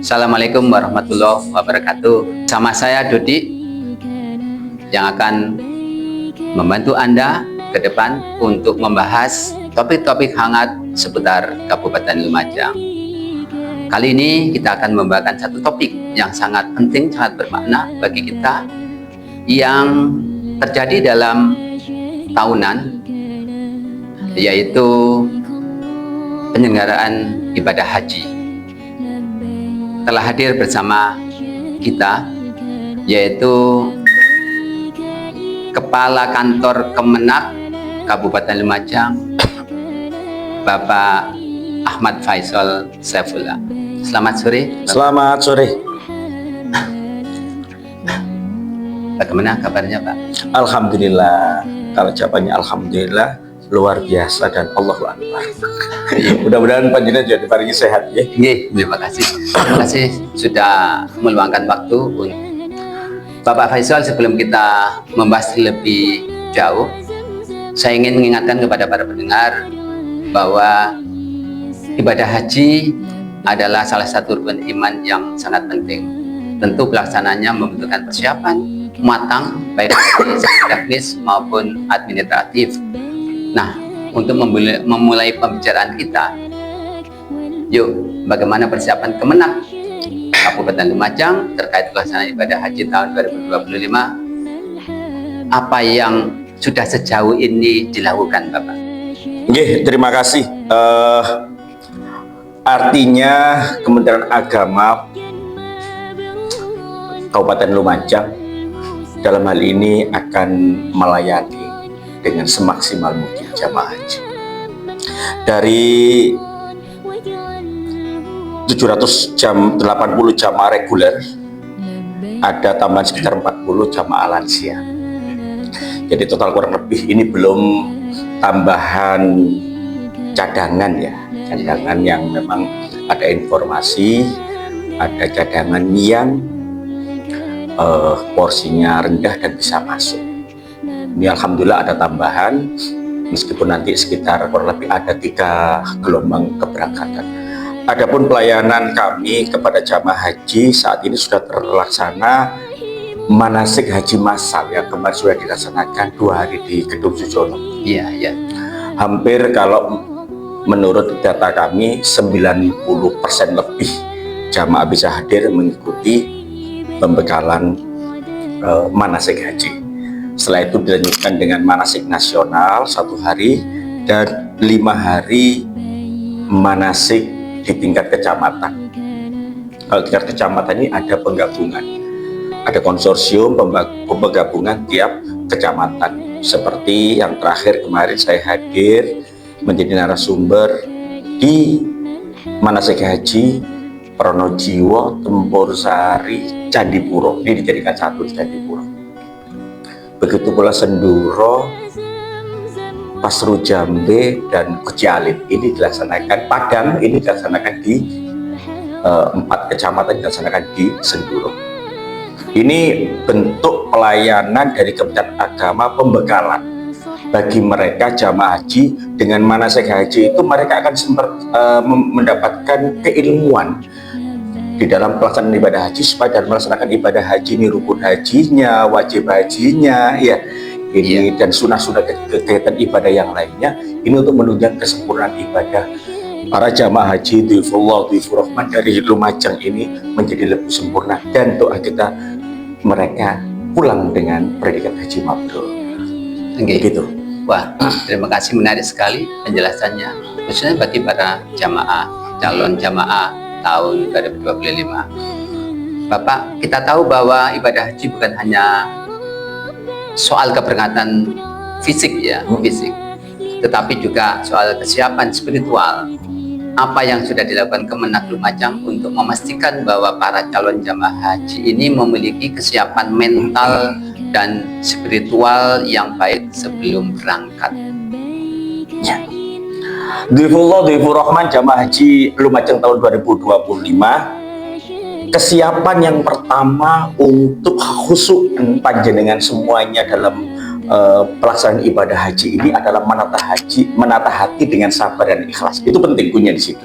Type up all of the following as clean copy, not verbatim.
Assalamualaikum warahmatullahi wabarakatuh. Sama saya Dodi yang akan membantu Anda ke depan untuk membahas topik-topik hangat seputar Kabupaten Lumajang. Kali ini kita akan membawakan satu topik yang sangat penting, sangat bermakna bagi kita yang terjadi dalam tahunan, yaitu penyelenggaraan ibadah haji. Telah hadir bersama kita yaitu Kepala Kantor Kemenak Kabupaten Lumajang, Bapak Ahmad Faisal Saifullah. Selamat sore. Selamat sore. Bagaimana kabarnya, Pak? Alhamdulillah. Kalau jawabannya alhamdulillah, luar biasa dan Allahu Akbar. Mudah-mudahan panjenengan jadi paling sehat ya. Terima kasih. Terima kasih sudah meluangkan waktu. Bapak Faisal, sebelum kita membahas lebih jauh, saya ingin mengingatkan kepada para pendengar bahwa ibadah haji adalah salah satu rukun iman yang sangat penting. Tentu pelaksananya membutuhkan persiapan matang, baik dari segi teknis maupun administratif. Nah, untuk memulai pembicaraan kita, yuk, bagaimana persiapan Kemenak Kabupaten Lumajang terkait pelaksanaan ibadah haji tahun 2025? Apa yang sudah sejauh ini dilakukan, Bapak? Terima kasih. Artinya Kementerian Agama Kabupaten Lumajang dalam hal ini akan melayani dengan semaksimal mungkin jamaah haji. Dari 700 jam 80 jamaah reguler, ada tambahan sekitar 40 jamaah lansia. Jadi total kurang lebih, ini belum tambahan cadangan ya, cadangan yang memang ada informasi, ada cadangan yang porsinya rendah dan bisa masuk. Ini alhamdulillah ada tambahan, meskipun nanti sekitar kurang lebih ada 3 gelombang keberangkatan. Adapun pelayanan kami kepada jamaah haji saat ini sudah terlaksana manasik haji massal yang kemarin sudah dilaksanakan 2 hari di Gedung Sujono. Iya. Hampir kalau menurut data kami 90% lebih jamaah bisa hadir mengikuti pembekalan manasik haji. Setelah itu dilanjutkan dengan manasik nasional 1 hari dan 5 hari manasik di tingkat kecamatan. Kalau tingkat kecamatan ini ada penggabungan, ada konsorsium penggabungan tiap kecamatan. Seperti yang terakhir kemarin saya hadir menjadi narasumber di manasik haji Pronojiwo, Tempur Sari, Candipuro. Ini dijadikan satu di Candipuro. Begitu pula Senduro, Pasru Jambe, dan Kucialit. Ini dilaksanakan, Padang ini dilaksanakan di 4 kecamatan dilaksanakan di Senduro. Ini bentuk pelayanan dari Kementerian Agama, pembekalan bagi mereka jamaah haji. Dengan manasik haji itu mereka akan mendapatkan keilmuan di dalam pelaksanaan ibadah haji, supaya dalam melaksanakan ibadah haji ini rukun hajinya, wajib hajinya, ya ini dan sunah-sunah kegiatan ibadah yang lainnya, ini untuk menunjang kesempurnaan ibadah para jamaah haji Dhifullah Dhifur Rahman dari Lumajang ini menjadi lebih sempurna, dan doa kita mereka pulang dengan predikat haji mabrur. Gitu. Wah, terima kasih, menarik sekali penjelasannya, khususnya bagi para jamaah, calon jamaah tahun 2025. Bapak, kita tahu bahwa ibadah haji bukan hanya soal keberangkatan fisik ya, fisik, tetapi juga soal kesiapan spiritual. Apa yang sudah dilakukan Kemenak Lumajang untuk memastikan bahwa para calon jamaah haji ini memiliki kesiapan mental dan spiritual yang baik sebelum berangkat? Ya. Dhifullah Dhifur Rahman jamaah haji Lumajang tahun 2025, kesiapan yang pertama untuk khusyuk panjenengan semuanya dalam pelaksanaan ibadah haji ini adalah menata hati dengan sabar dan ikhlas. Itu penting punya di situ.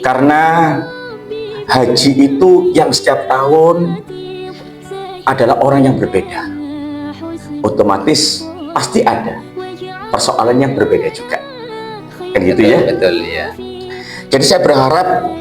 Karena haji itu yang setiap tahun adalah orang yang berbeda, otomatis pasti ada persoalan yang berbeda juga, kan gitu ya. Betul ya. Jadi saya berharap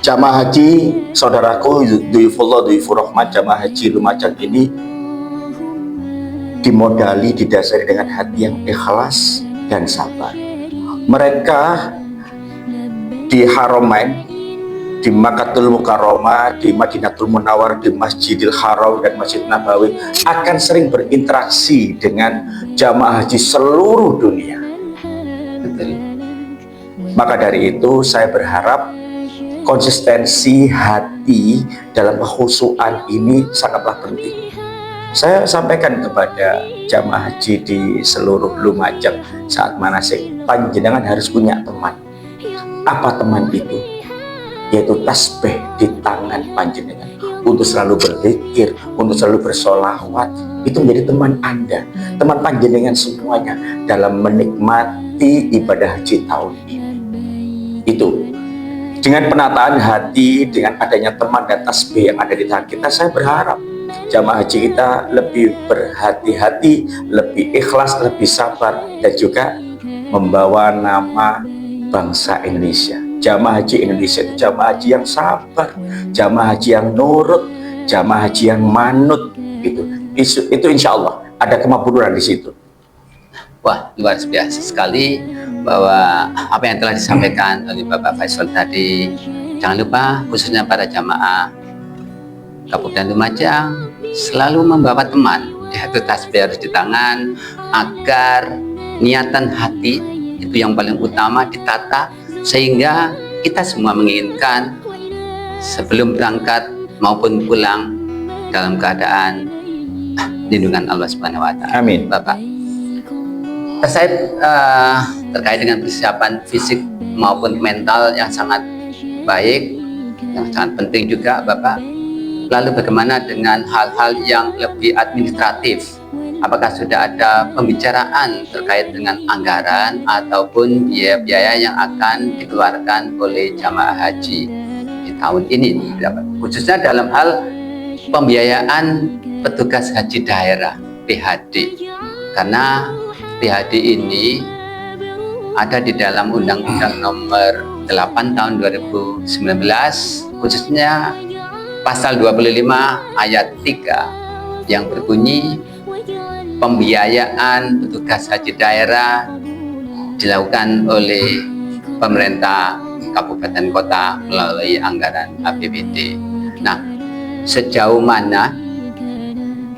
jamaah haji saudaraku, Duyufullah, Duyufur Rahmat, jamaah haji Lumajang ini dimodali, didasari dengan hati yang ikhlas dan sabar. Mereka di Haramain, di Makkatul Mukarramah, di Madinatul Munawwar, di Masjidil Haram dan Masjid Nabawi akan sering berinteraksi dengan jamaah haji seluruh dunia. Betul. Maka dari itu saya berharap konsistensi hati dalam kekhusyuan ini sangatlah penting. Saya sampaikan kepada jamaah haji di seluruh Lumajang saat manasik, panjenengan harus punya teman. Apa teman itu? Yaitu tasbih di tangan panjenengan, untuk selalu berzikir, untuk selalu bersolawat. Itu menjadi teman Anda, teman panjenengan semuanya dalam menikmati ibadah haji tahun ini. Itu dengan penataan hati, dengan adanya teman dan tasbih yang ada di tangan kita, saya berharap jamaah haji kita lebih berhati-hati, lebih ikhlas, lebih sabar, dan juga membawa nama bangsa Indonesia. Jamaah haji Indonesia itu jamaah haji yang sabar, jamaah haji yang nurut, jamaah haji yang manut, gitu. Itu insya Allah ada kemakmuran di situ. Wah, luar biasa sekali bahwa apa yang telah disampaikan oleh Bapak Faisal tadi. Jangan lupa khususnya para jamaah Kabupaten Lumajang selalu membawa teman, yaitu tasbih harus di tangan, agar niatan hati itu yang paling utama ditata, sehingga kita semua menginginkan sebelum berangkat maupun pulang dalam keadaan lindungan Allah Subhanahu wa Ta'ala. Amin. Bapak, terkait dengan persiapan fisik maupun mental yang sangat baik, yang sangat penting juga Bapak. Lalu bagaimana dengan hal-hal yang lebih administratif? Apakah sudah ada pembicaraan terkait dengan anggaran ataupun biaya-biaya yang akan dikeluarkan oleh jamaah haji di tahun ini, khususnya dalam hal pembiayaan petugas haji daerah (PHD), karena PHD ini ada di dalam Undang-Undang Nomor 8 Tahun 2019, khususnya Pasal 25 Ayat 3 yang berbunyi pembiayaan petugas haji daerah dilakukan oleh pemerintah kabupaten kota melalui anggaran APBD. Nah, sejauh mana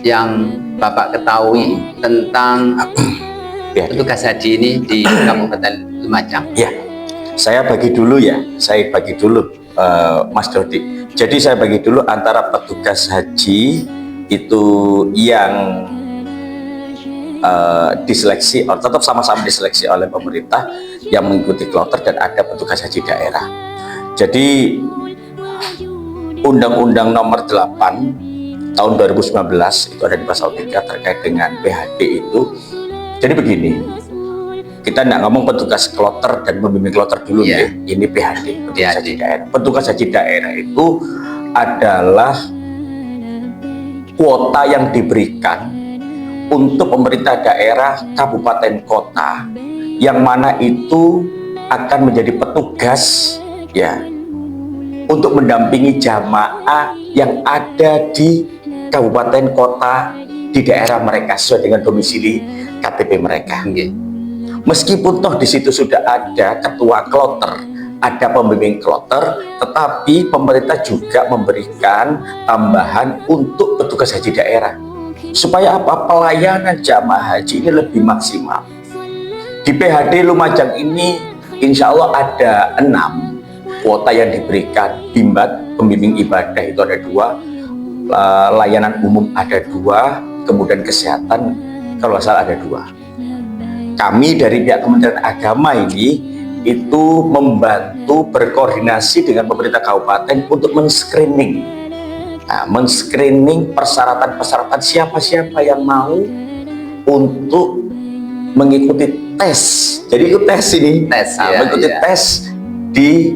yang Bapak ketahui tentang petugas haji ini di Kabupaten Lumajang? Ya, saya bagi dulu Mas Dodi. Jadi saya bagi dulu antara petugas haji itu yang diseleksi, tetap sama-sama diseleksi oleh pemerintah yang mengikuti kloter, dan ada petugas haji daerah. Jadi Undang-Undang Nomor 8 Tahun 2019 itu ada di pasal 3 terkait dengan PHD itu. Jadi begini, kita tidak ngomong petugas kloter dan pembimbing kloter dulu ya. Ini PHD, petugas haji daerah. Petugas haji daerah itu adalah kuota yang diberikan untuk pemerintah daerah, kabupaten, kota, yang mana itu akan menjadi petugas ya untuk mendampingi jamaah yang ada di kabupaten, kota, di daerah mereka sesuai dengan domisili KTP mereka. Meskipun toh di situ sudah ada ketua kloter, ada pembimbing kloter, tetapi pemerintah juga memberikan tambahan untuk petugas haji daerah. Supaya apa? Pelayanan jamaah haji ini lebih maksimal. Di PHD Lumajang ini insya Allah ada 6 kuota yang diberikan. Bimbat, pembimbing ibadah itu ada 2, layanan umum ada 2, kemudian kesehatan kalau nggak salah ada 2. Kami dari pihak Kementerian Agama ini itu membantu berkoordinasi dengan pemerintah kabupaten untuk men-screening. Nah, men-screening persyaratan-persyaratan siapa-siapa yang mau untuk mengikuti tes. Jadi itu tes ini, mengikuti tes di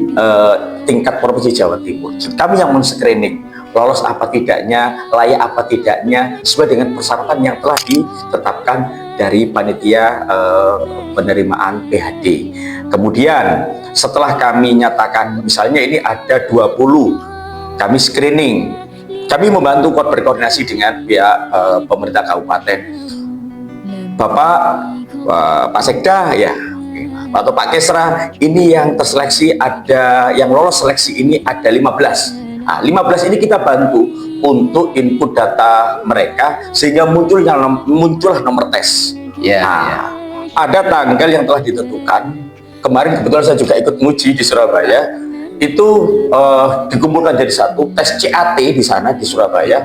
tingkat Provinsi Jawa Timur. Kami yang men-screening lolos apa tidaknya, layak apa tidaknya sesuai dengan persyaratan yang telah ditetapkan dari panitia penerimaan PhD. Kemudian setelah kami nyatakan misalnya ini ada 20, kami screening, kami membantu berkoordinasi dengan pihak pemerintah kabupaten. Bapak Pak Sekda ya atau Pak Kesra, ini yang terseleksi ada, yang lolos seleksi ini ada 15. Nah, 15 ini kita bantu untuk input data mereka sehingga muncullah nomor tes. Nah, ada tanggal yang telah ditentukan. Kemarin kebetulan saya juga ikut nguji di Surabaya. Itu dikumpulkan jadi satu, tes CAT di sana di Surabaya.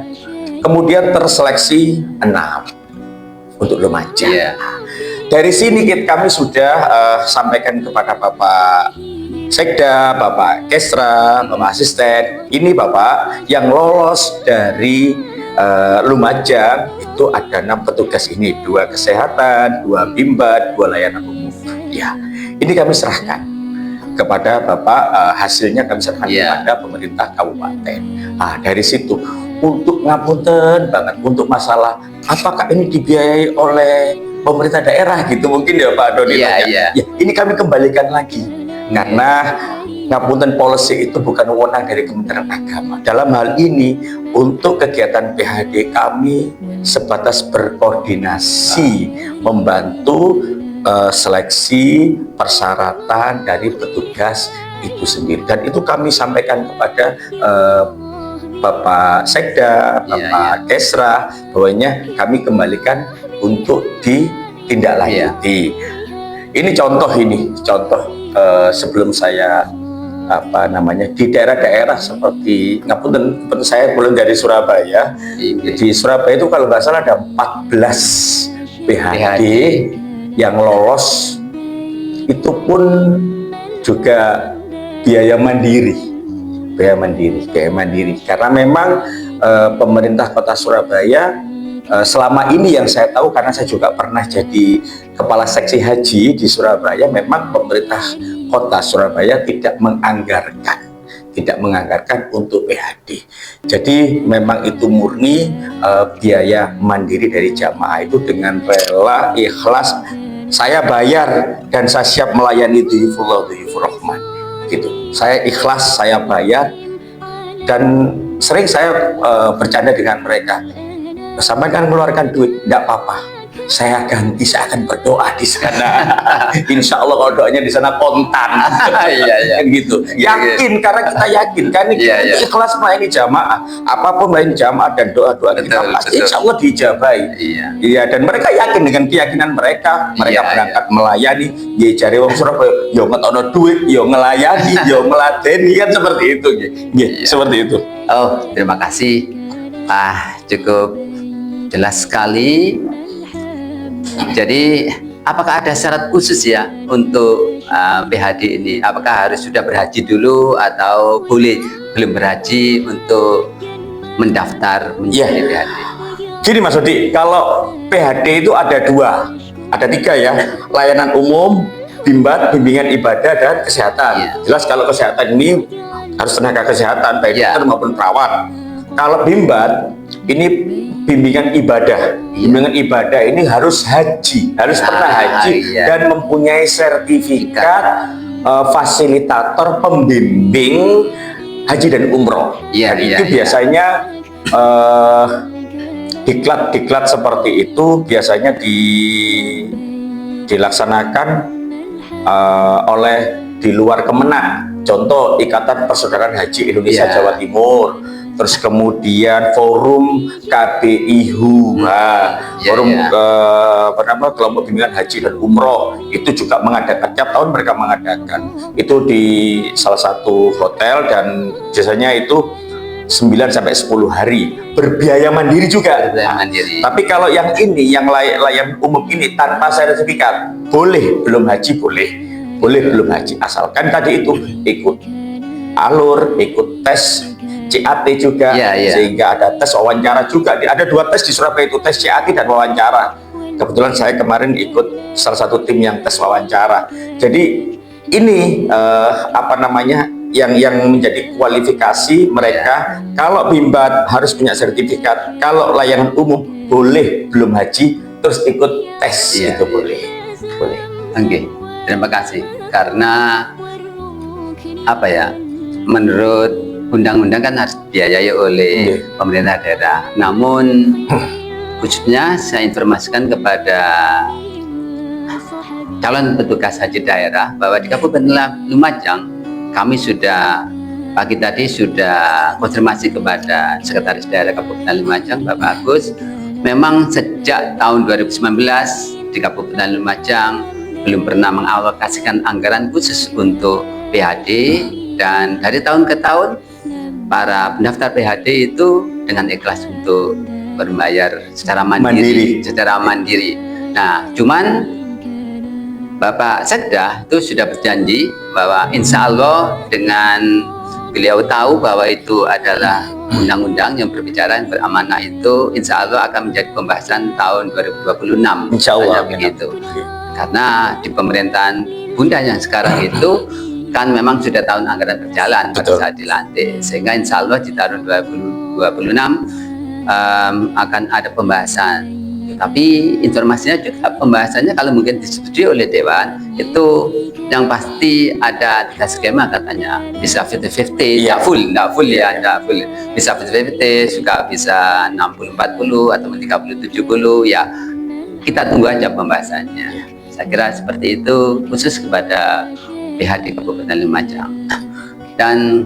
Kemudian terseleksi 6 untuk remaja. Dari sini kami sudah sampaikan kepada Bapak Sekda, Bapak Kesra, Bapak Asisten. Ini Bapak yang lolos dari Lumajang itu ada 6 petugas ini, 2 kesehatan, 2 bimbat, 2 layanan umum. Ya, ini kami serahkan kepada Bapak, hasilnya kami serahkan kepada pemerintah kabupaten. Nah, dari situ untuk ngapunten banget untuk masalah apakah ini dibiayai oleh pemerintah daerah gitu mungkin ya Pak Doni. Ya, ini kami kembalikan lagi karena ngapunten policy itu bukan wewenang dari Kementerian Agama. Dalam hal ini untuk kegiatan PhD kami sebatas berkoordinasi membantu seleksi persyaratan dari petugas itu sendiri, dan itu kami sampaikan kepada Bapak Sekda, Bapak Kesra, bahwanya kami kembalikan untuk ditindaklanjuti. Ini contoh sebelum saya di daerah-daerah seperti ngapunten saya pulang dari Surabaya. Di Surabaya itu kalau nggak salah ada 14 PhD yang lolos, itu pun juga biaya mandiri karena memang pemerintah Kota Surabaya selama ini yang saya tahu, karena saya juga pernah jadi kepala seksi haji di Surabaya, memang pemerintah Kota Surabaya tidak menganggarkan untuk PhD. Jadi memang itu murni biaya mandiri dari jamaah itu dengan rela ikhlas, saya bayar dan saya siap melayani dhuyufullah dhuyufur rahman gitu. Saya ikhlas, saya bayar, dan sering saya bercanda dengan mereka, sampai kan mengeluarkan duit, tidak apa-apa, saya ganti, saya akan berdoa di sana. Insya Allah kalau doanya di sana kontan. Gitu. Yakin, karena kita yakin kan kita ikhlas melayani jamaah, apapun melayani jamaah dan doa-doa kita pasti insya Allah dijabai. Dan mereka yakin dengan keyakinan mereka berangkat melayani. Ya cari wong Surabaya, yo ngetono duit, yo ngelayani, yo meladeni, kan seperti itu. Seperti itu. Oh, terima kasih. Cukup jelas sekali. Jadi apakah ada syarat khusus ya untuk PhD ini? Apakah harus sudah berhaji dulu atau belum berhaji untuk mendaftar menjadi PhD? Gini Mas Odi, kalau PhD itu ada 3 ya, layanan umum, bimbingan ibadah, dan kesehatan. Jelas kalau kesehatan ini harus tenaga kesehatan, baik dokter maupun perawat. Kalau bimbat ini bimbingan ibadah. Bimbingan ibadah ini harus haji, harus pernah haji dan mempunyai sertifikat fasilitator pembimbing haji dan umroh. Itu biasanya diklat seperti itu biasanya dilaksanakan oleh di luar Kemenang. Contoh Ikatan Persaudaraan Haji Indonesia Jawa Timur, terus kemudian Forum KBIHU, Forum Kelompok Bimbingan Haji dan Umroh, itu juga mengadakan, tiap tahun mereka mengadakan itu di salah satu hotel, dan biasanya itu 9-10 hari, berbiaya mandiri juga. Tapi kalau yang ini, yang layanan umum ini tanpa sertifikat, boleh belum haji, boleh belum haji, asalkan tadi itu ikut alur, ikut tes CAT juga, sehingga ada tes wawancara juga. Ada 2 tes di Surabaya, itu tes CAT dan wawancara. Kebetulan saya kemarin ikut salah satu tim yang tes wawancara. Jadi ini yang menjadi kualifikasi mereka. Kalau bimbad harus punya sertifikat, kalau layanan umum boleh belum haji terus ikut tes, Iya. itu boleh. Oke, terima kasih. Karena apa ya? Menurut undang-undang kan harus dibiayai oleh Iya. pemerintah daerah. Namun khususnya saya informasikan kepada calon petugas haji daerah bahwa di Kabupaten Lumajang kami sudah pagi tadi sudah konfirmasi kepada Sekretaris Daerah Kabupaten Lumajang Bapak Agus. Memang sejak tahun 2019 di Kabupaten Lumajang belum pernah mengalokasikan anggaran khusus untuk PHD, dan dari tahun ke tahun para pendaftar PHD itu dengan ikhlas untuk berbayar secara mandiri. Nah, cuman Bapak Sekda itu sudah berjanji bahwa insya Allah dengan beliau tahu bahwa itu adalah undang-undang yang berbicara yang beramanah, itu insya Allah akan menjadi pembahasan tahun 2026. Insya Allah begitu. Karena di pemerintahan Bunda yang sekarang itu kan memang sudah tahun anggaran berjalan pada saat dilantik, sehingga insya Allah di tahun 2026 akan ada pembahasan. Tapi informasinya juga pembahasannya kalau mungkin disetujui oleh Dewan itu yang pasti ada 3 skema katanya, bisa 50-50, Iya. nggak full ya, bisa 50-50, juga bisa 60-40 atau 30-70 ya, kita tunggu aja pembahasannya. Saya kira seperti itu khusus kepada PHD Kabupaten Lumajang. Dan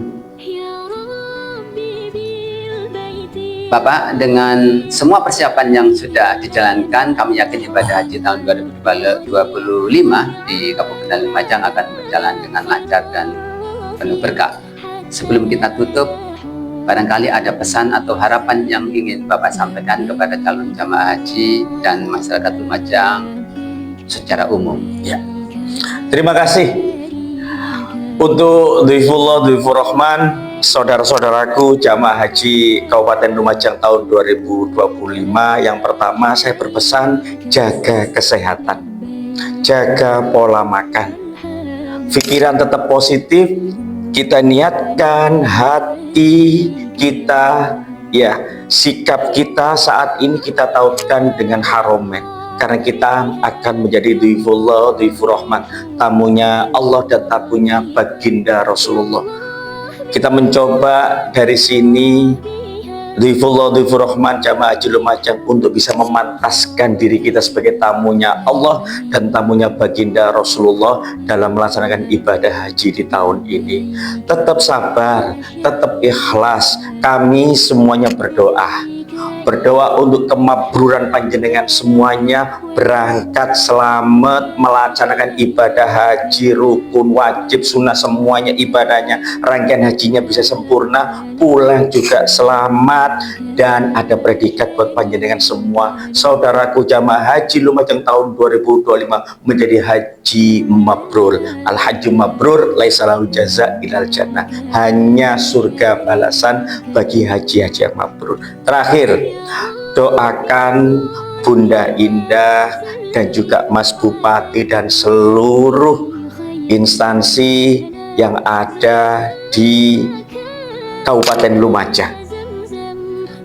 Bapak, dengan semua persiapan yang sudah dijalankan, kami yakin ibadah haji tahun 2025 di Kabupaten Lumajang akan berjalan dengan lancar dan penuh berkah. Sebelum kita tutup, barangkali ada pesan atau harapan yang ingin Bapak sampaikan kepada calon jamaah haji dan masyarakat Lumajang secara umum. Ya. Terima kasih untuk Dhaifullah Dhaifur Rahman, saudara-saudaraku jamaah haji Kabupaten Lumajang tahun 2025. Yang pertama saya berpesan, jaga kesehatan, jaga pola makan, pikiran tetap positif, kita niatkan hati kita, ya sikap kita saat ini kita tautkan dengan haromen, karena kita akan menjadi Dhaifullah Dhaifur Rahman, tamunya Allah dan tamunya baginda Rasulullah. Kita mencoba dari sini Dhaifullah Dhaifur Rahman jamaah haji Lumajang untuk bisa memantaskan diri kita sebagai tamunya Allah dan tamunya baginda Rasulullah dalam melaksanakan ibadah haji di tahun ini. Tetap sabar, tetap ikhlas. Kami semuanya berdoa untuk kemabruran panjenengan semuanya, berangkat selamat melaksanakan ibadah haji, rukun, wajib, sunnah, semuanya ibadahnya, rangkaian hajinya bisa sempurna, pulang juga selamat, dan ada predikat buat panjenengan semua. Saudaraku jamaah haji Lumajang tahun 2025 menjadi haji mabrur. Al haji mabrur laisa lahu jaza ilal jannah, hanya surga balasan bagi haji-haji yang mabrur. Terakhir, doakan Bunda Indah dan juga Mas Bupati dan seluruh instansi yang ada di Kabupaten Lumajang.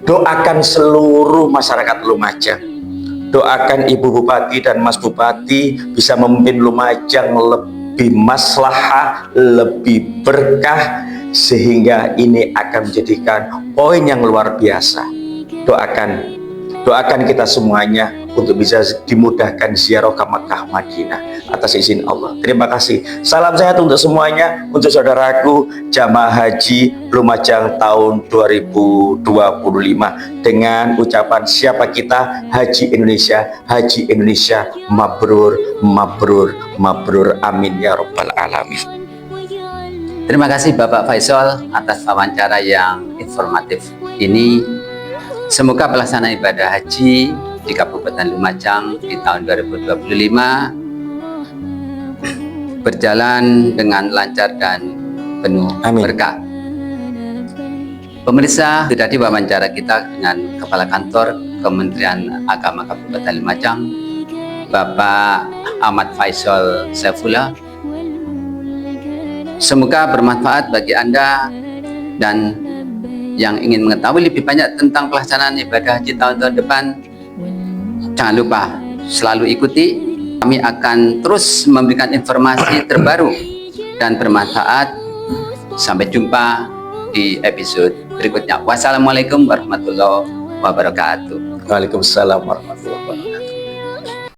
Doakan seluruh masyarakat Lumajang. Doakan Ibu Bupati dan Mas Bupati bisa memimpin Lumajang lebih maslahah, lebih berkah, sehingga ini akan menjadikan poin yang luar biasa. Doakan kita semuanya untuk bisa dimudahkan ziarah ke Makkah Madinah atas izin Allah. Terima kasih. Salam sehat untuk semuanya, untuk saudaraku jamaah haji Lumajang tahun 2025 dengan ucapan siapa kita, Haji Indonesia mabrur mabrur mabrur, amin ya rabbal alamin. Terima kasih Bapak Faisal atas wawancara yang informatif ini. Semoga pelaksanaan ibadah haji di Kabupaten Lumajang di tahun 2025 berjalan dengan lancar dan penuh berkah. Pemirsa, sudah diwawancara kita dengan Kepala Kantor Kementerian Agama Kabupaten Lumajang, Bapak Ahmad Faisal Saifullah. Semoga bermanfaat bagi Anda, dan yang ingin mengetahui lebih banyak tentang pelaksanaan ibadah haji tahun-tahun depan, jangan lupa selalu ikuti. Kami akan terus memberikan informasi terbaru dan bermanfaat. Sampai jumpa di episode berikutnya. Wassalamualaikum warahmatullahi wabarakatuh. Waalaikumsalam warahmatullahi wabarakatuh.